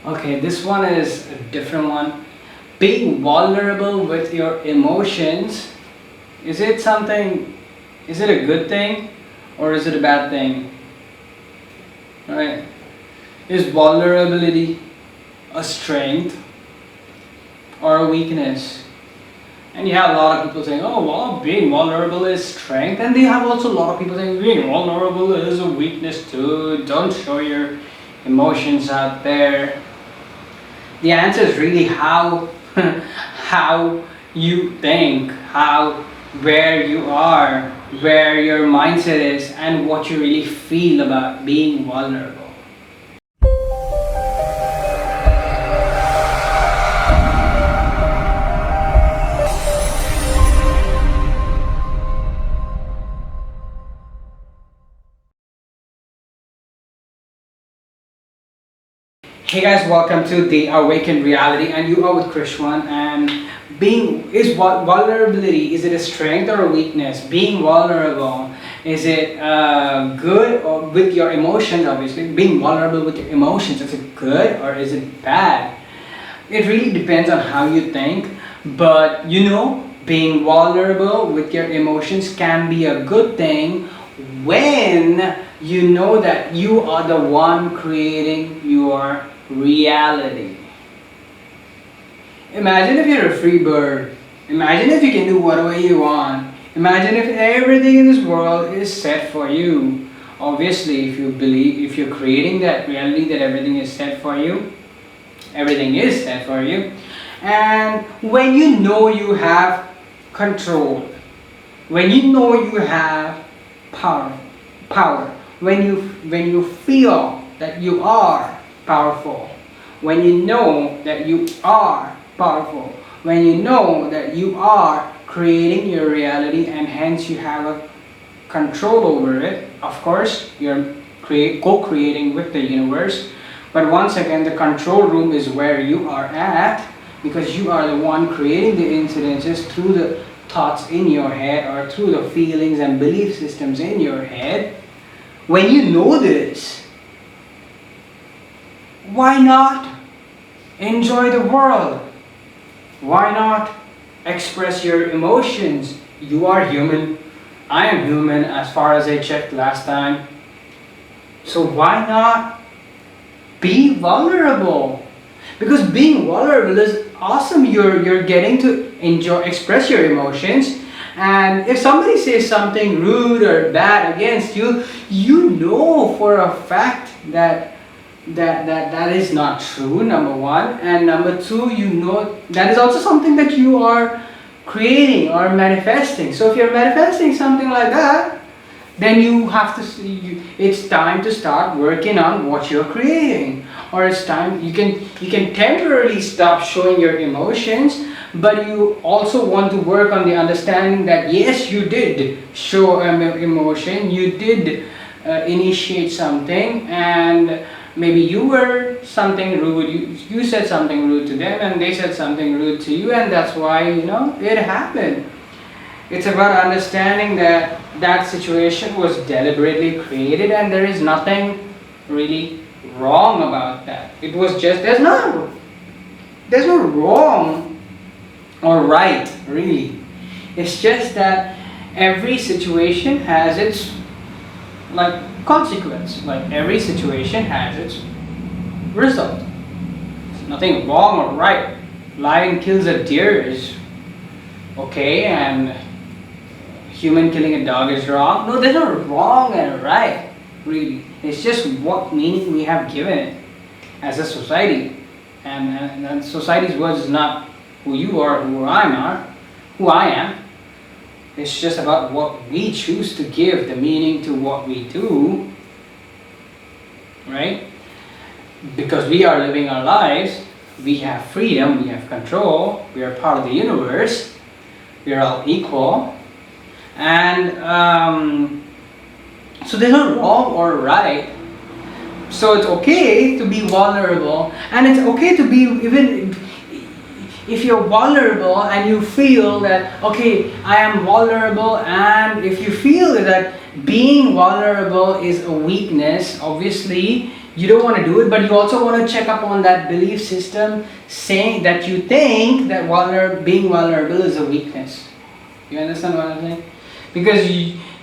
Okay, this one is a different one. Being vulnerable with your emotions, is it something, is it a good thing or is it a bad thing? Right? Is vulnerability a strength or a weakness? And you have a lot of people saying, oh, well, being vulnerable is strength. And they have also a lot of people saying, being vulnerable is a weakness too. Don't show your emotions out there. The answer is really how how you think, how where you are, where your mindset is, and what you really feel about being vulnerable. Hey guys, welcome to the Awakened Reality, and you are with Krishwan. And vulnerability, is it a strength or a weakness? Being vulnerable, is it good or with your emotions? Obviously, being vulnerable with your emotions, is it good or is it bad? It really depends on how you think, but being vulnerable with your emotions can be a good thing when you know that you are the one creating your reality. Imagine if you're a free bird. Imagine if you can do whatever you want. Imagine if everything in this world is set for you. Obviously, if you're creating that reality that everything is set for you, everything is set for you. And when you know you have control, when you know you have power, when you feel that you are powerful, when you know that you are powerful, when you know that you are creating your reality and hence you have a control over it. Of course, you're co-creating with the universe, but once again, the control room is where you are at, because you are the one creating the incidences through the thoughts in your head or through the feelings and belief systems in your head. When you know this, why not enjoy the world? Why not express your emotions? You are human. I am human as far as I checked last time. So why not be vulnerable? Because being vulnerable is awesome. You're getting to express your emotions. And if somebody says something rude or bad against you, you know for a fact that is not true, number one. And number two, you know that is also something that you are creating or manifesting. So if you're manifesting something like that, then you have to it's time to start working on what you're creating. Or it's time you can temporarily stop showing your emotions, but you also want to work on the understanding that yes, you did show emotion, you did initiate something, and maybe you were something rude, you said something rude to them and they said something rude to you, and that's why it happened. It's about understanding that that situation was deliberately created and there is nothing really wrong about that. It was just, there's no wrong or right, really. It's just that every situation has its consequence. Like every situation has its result. There's nothing wrong or right. Lion kills a deer is okay, and human killing a dog is wrong. No, there's no wrong and right, really. It's just what meaning we have given it as a society. And society's words is not who you are, who I am. It's just about what we choose to give the meaning to what we do, right? Because we are living our lives, we have freedom, we have control, we are part of the universe, we are all equal, and so there's no wrong or right. So it's okay to be vulnerable, and it's okay to be, even if you're vulnerable and you feel that, okay, I am vulnerable, and if you feel that being vulnerable is a weakness, obviously you don't want to do it, but you also want to check up on that belief system saying that you think that being vulnerable is a weakness. You understand what I'm saying? Because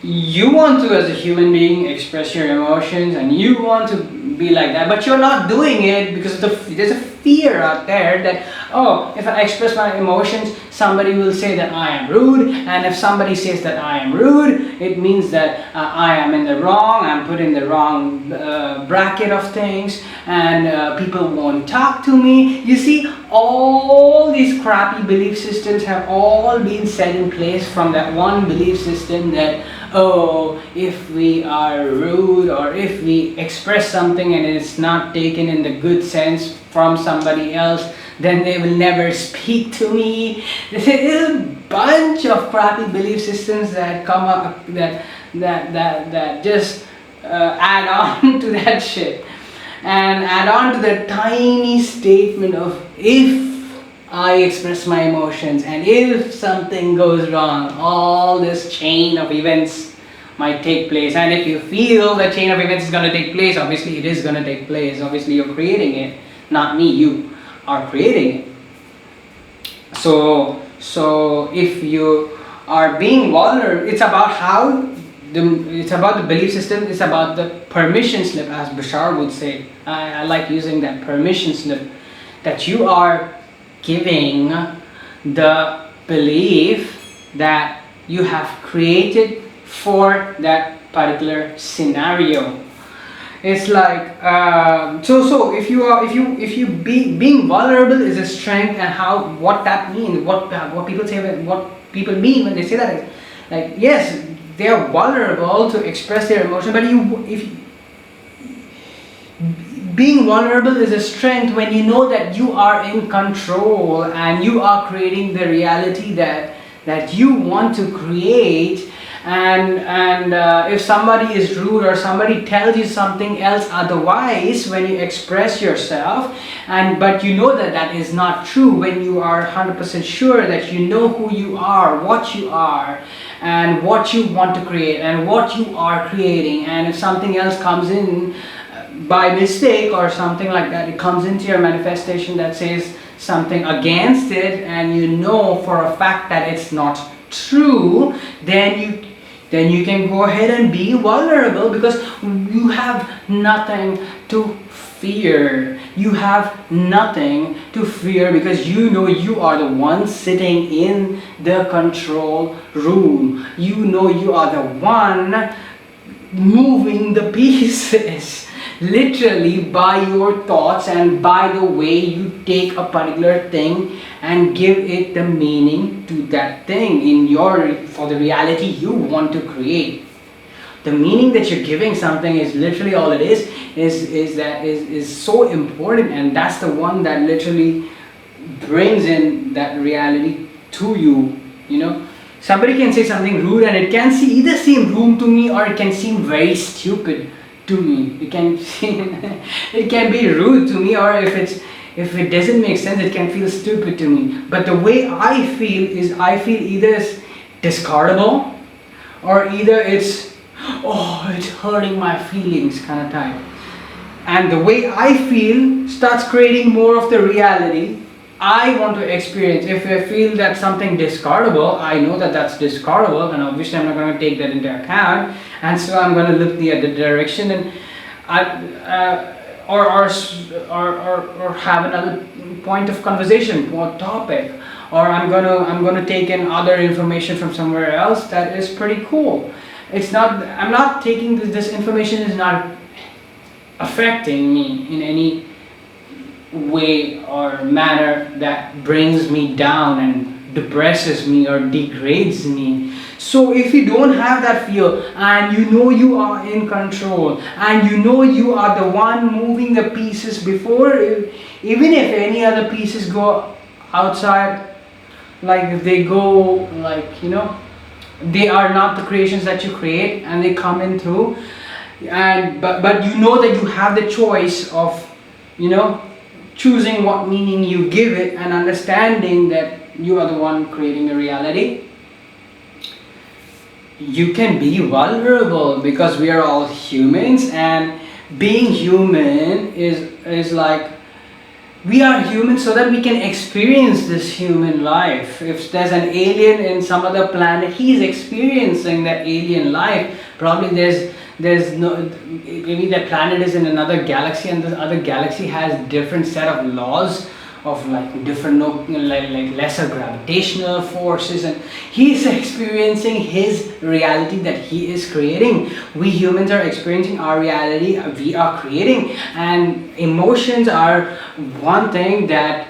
you want to, as a human being, express your emotions and you want to be like that, but you're not doing it because there's a fear out there that, oh, if I express my emotions, somebody will say that I am rude, and if somebody says that I am rude, it means that I am in the wrong, I'm put in the wrong bracket of things, and people won't talk to me. You see, all these crappy belief systems have all been set in place from that one belief system that, oh, if we are rude or if we express something and it's not taken in the good sense from somebody else, then they will never speak to me. There is a bunch of crappy belief systems that come up that just add on to that shit, and add on to the tiny statement of, if I express my emotions and if something goes wrong, all this chain of events might take place. And if you feel the chain of events is going to take place, obviously it is going to take place. Obviously you're creating it, not me, you are creating it. So if you are being vulnerable, it's about the belief system, it's about the permission slip, as Bashar would say. I like using that permission slip, that you are giving the belief that you have created for that particular scenario. It's like so if you being vulnerable is a strength, and what that means, what people say, what people mean when they say that is like, yes, they are vulnerable to express their emotion, but being vulnerable is a strength when you know that you are in control and you are creating the reality that you want to create. And if somebody is rude or somebody tells you something else otherwise when you express yourself, but you know that is not true, when you are 100% sure that you know who you are, and what you want to create and what you are creating, and if something else comes in by mistake or something like that, it comes into your manifestation that says something against it, and you know for a fact that it's not true, then you can go ahead and be vulnerable, because you have nothing to fear. You have nothing to fear because you know you are the one sitting in the control room. You know you are the one moving the pieces. Literally by your thoughts and by the way you take a particular thing and give it the meaning to that thing for the reality you want to create. The meaning that you're giving something is literally all it is so important, and that's the one that literally brings in that reality to you. You know, somebody can say something rude and it can either seem rude to me or it can seem very stupid to me. It can be rude to me, or if it doesn't make sense, it can feel stupid to me. But the way I feel either it's discardable, or either it's, oh, it's hurting my feelings kind of type. And the way I feel starts creating more of the reality I want to experience. If I feel that something discardable, I know that that's discardable, and obviously I'm not going to take that into account, and so I'm going to look the other direction and or have another point of conversation or topic, or I'm gonna take in other information from somewhere else that is pretty cool. I'm not taking this information is not affecting me in any way or manner that brings me down and depresses me or degrades me. So if you don't have that feel, and you know you are in control, and you know you are the one moving the pieces before, even if any other pieces go outside, like if they go, like, you know, they are not the creations that you create, and they come in through, but you know that you have the choice of, you know, choosing what meaning you give it, and understanding that you are the one creating the reality. You can be vulnerable, because we are all humans, and being human is like, we are human so that we can experience this human life. If there's an alien in some other planet, he's experiencing that alien life. Probably there's no, maybe that planet is in another galaxy, and this other galaxy has different set of laws of like different, like lesser gravitational forces, and he's experiencing his reality that he is creating. We humans are experiencing our reality we are creating, and emotions are one thing that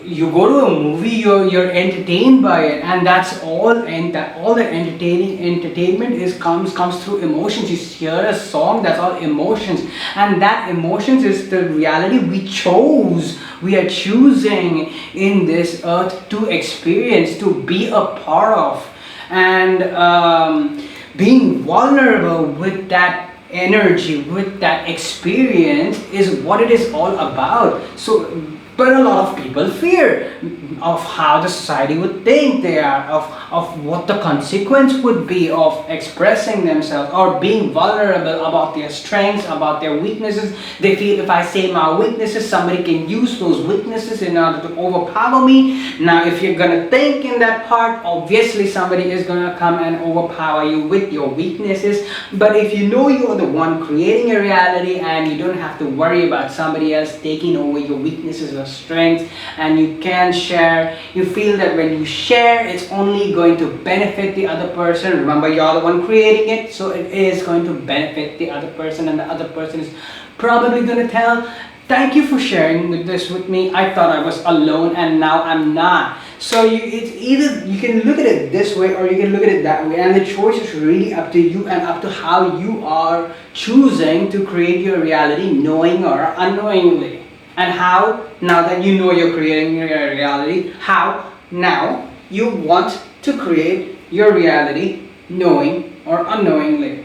you go to a movie, you're entertained by it, and that's all. And that all the entertainment is comes through emotions. You hear a song, that's all emotions, and that emotions is the reality we chose. We are choosing in this earth to experience, to be a part of, and being vulnerable with that energy, with that experience, is what it is all about. So but a lot of people fear of how the society would think they are, of what the consequence would be of expressing themselves or being vulnerable about their strengths, about their weaknesses. They feel, if I say my weaknesses, somebody can use those weaknesses in order to overpower me. Now if you're gonna think in that part, obviously somebody is gonna come and overpower you with your weaknesses. But if you know you are the one creating a reality, and you don't have to worry about somebody else taking over your weaknesses or strengths, and you can share, you feel that when you share, it's only going to benefit the other person. Remember, you're the one creating it, so it is going to benefit the other person, and the other person is probably going to tell, thank you for sharing this with me. I thought I was alone, and now I'm not. So it's either you can look at it this way, or you can look at it that way, and the choice is really up to you, and up to how you are choosing to create your reality, knowing or unknowingly. And how, now that you know you're creating your reality, how now you want to create your reality, knowing or unknowingly.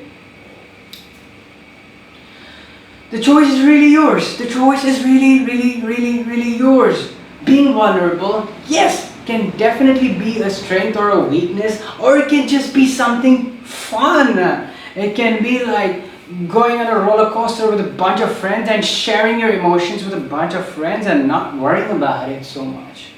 The choice is really yours. The choice is really yours. Being vulnerable, yes, can definitely be a strength or a weakness, or it can just be something fun. It can be like going on a roller coaster with a bunch of friends and sharing your emotions with a bunch of friends and not worrying about it so much.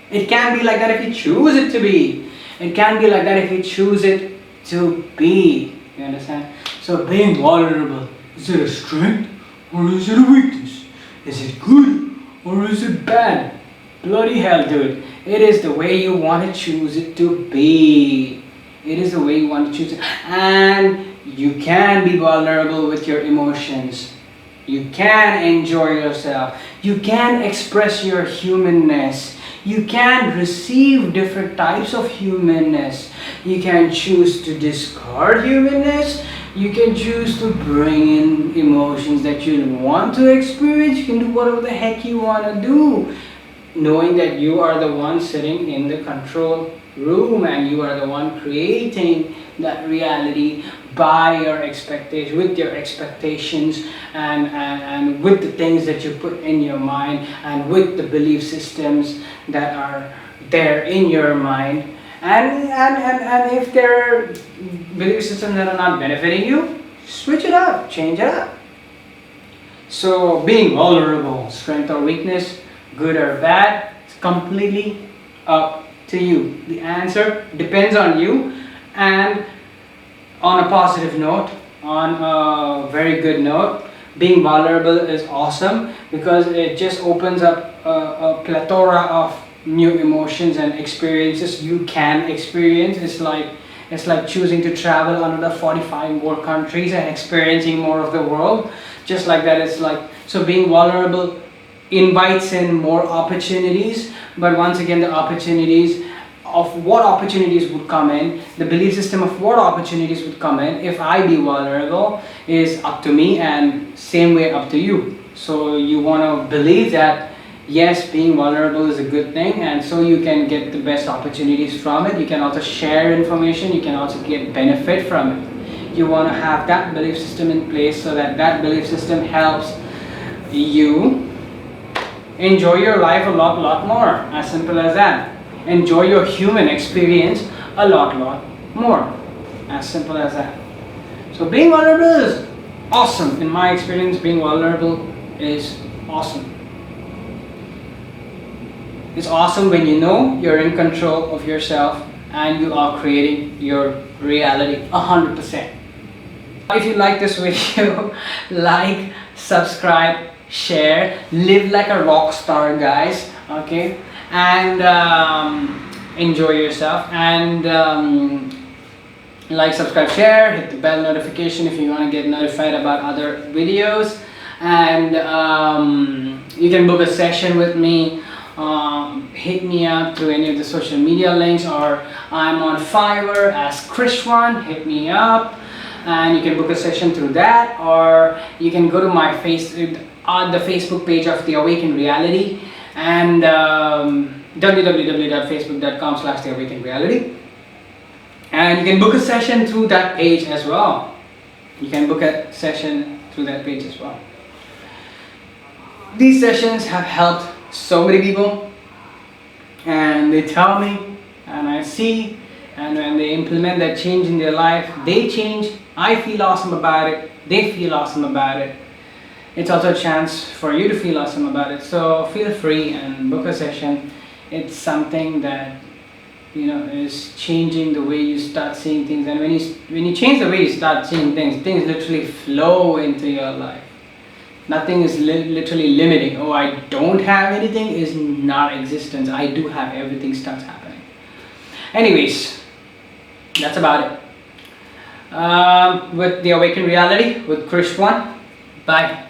It can be like that if you choose it to be. It can be like that if you choose it to be. You understand? So being vulnerable, is it a strength or is it a weakness? Is it good or is it bad? Bloody hell, dude. It is the way you want to choose it to be. It is the way you want to choose it. And you can be vulnerable with your emotions. You can enjoy yourself. You can express your humanness. You can receive different types of humanness. You can choose to discard humanness. You can choose to bring in emotions that you want to experience. You can do whatever the heck you want to do, knowing that you are the one sitting in the control room, and you are the one creating that reality by your expectation, with your expectations, and with the things that you put in your mind, and with the belief systems that are there in your mind. And if there are belief systems that are not benefiting you, switch it up, change it up. So being vulnerable, strength or weakness, good or bad, it's completely up to you. The answer depends on you. And on a positive note, on a very good note, being vulnerable is awesome, because it just opens up a plethora of new emotions and experiences you can experience. It's like choosing to travel another 45 more countries and experiencing more of the world. Just like that, it's like, so being vulnerable invites in more opportunities. But once again, the opportunities of what opportunities would come in, the belief system of what opportunities would come in if I be vulnerable, is up to me, and same way up to you. So you want to believe that yes, being vulnerable is a good thing, and so you can get the best opportunities from it. You can also share information, you can also get benefit from it. You want to have that belief system in place, so that that belief system helps you enjoy your life a lot more. As simple as that. Enjoy your human experience a lot more. As simple as that. So being vulnerable is awesome. In my experience, being vulnerable is awesome. It's awesome when you know you're in control of yourself and you are creating your reality 100%. If you like this video, like, subscribe, share, live like a rock star, guys, okay, and enjoy yourself, and like, subscribe, share, hit the bell notification if you want to get notified about other videos, and you can book a session with me. Hit me up through any of the social media links, or I'm on Fiverr as Krishwan. Hit me up and you can book a session through that, or you can go to my on the Facebook page of The Awakened Reality, and www.facebook.com/theawakenedreality, and you can book a session through that page as well. You can book a session through that page as well. These sessions have helped so many people, and they tell me, and I see, and when they implement that change in their life, they change. I feel awesome about it, they feel awesome about it. It's also a chance for you to feel awesome about it, so feel free and book a session. It's something that, you know, is changing the way you start seeing things, and when you change the way you start seeing things, things literally flow into your life. Nothing is literally limiting. Oh, I don't have anything is not existence. I do have everything starts happening. Anyways, that's about it. With The Awakened Reality with Krishwan. Bye.